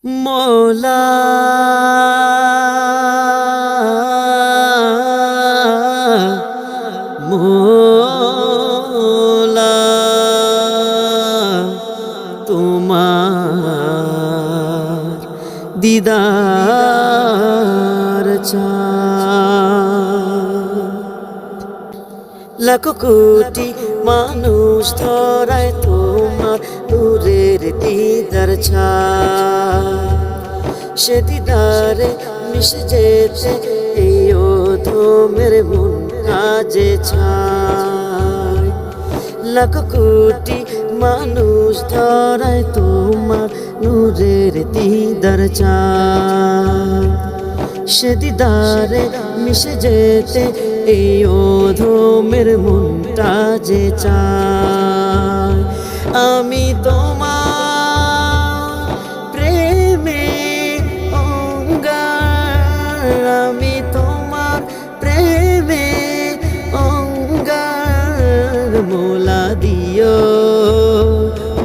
মৌলা মৌলা তোমার দিদার চাই। লাখ কোটি মানুষ ধরায় তোমার নূরের দিদার ছায়, সে দিদারে মিশে যেতে এই অধমের মন কাজে চায়। লাখ কোটি মানুষ ধরায় তোমার নূরের দিদার চায়, সে দিদারে মিশে যেতে এই অধমের মনটা যে চায়। আমি তোমার প্রেমে অঙ্গার, আমি তোমার প্রেমে অঙ্গার। মোলা দিও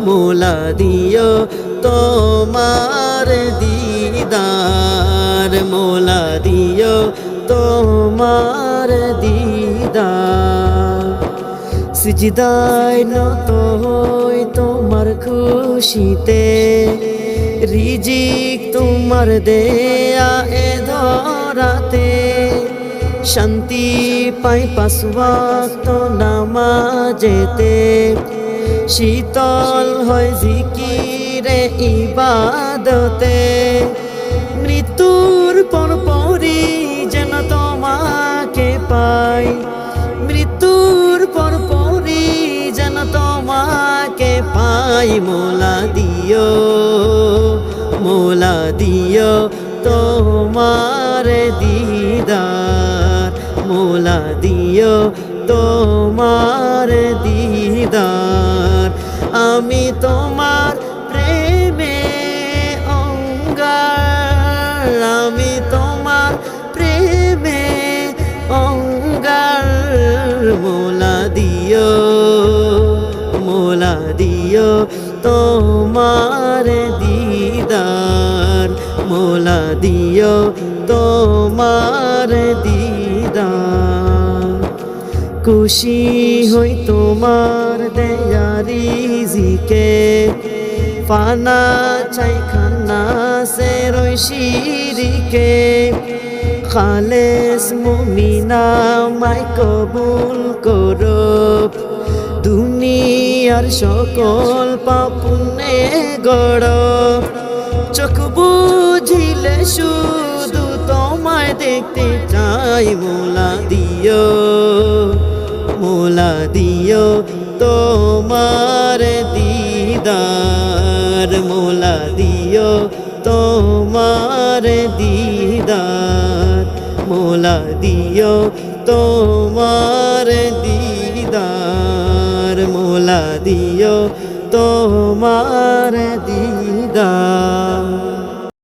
মোলা দিও তোমার দিদার, মোলা দিও তোমার দিদার। সিজদায় নত হই তোমার খুশিতে, রিজিক তোমার দেয়া এ ধরাতে। শান্তি পাই পাঁচ ওয়াক্ত নামাজেতে, শীতল হয় জিকিরে ইবাদতে। মৃত্যুর পরপরই যেন তোমাকে পাই, মৃত্যুর পরপরই যেন তোমাকে পাই। মোলা দিও মোলা দিও তোমার দিদার, মোলা দিও তোমার দিদার। আমি তোমার প্রেমে অঙ্গার, আমি তোমার প্রেমে অঙ্গার। মোলা দিও মোলা দিও তোমার দিদার, মোলা দিও তোমার দিদার। খুশি হই তোমার দেয়া রিজিকে, ফানা চাই খানা সে রই শিরিকে। খালেস মুমিনা মাই কবুল করো, দুনিয়ার সকল পাপুনে গড়। চোখ বুঝিলে শুধু তোমায় দেখতে চাই। মোলা দিও মোলা দিও তোমার দিদার, মোলা দিও তোমার দিদার, মোলা দিও তোমার দিদার, মোলা দিও তোমার দিদার।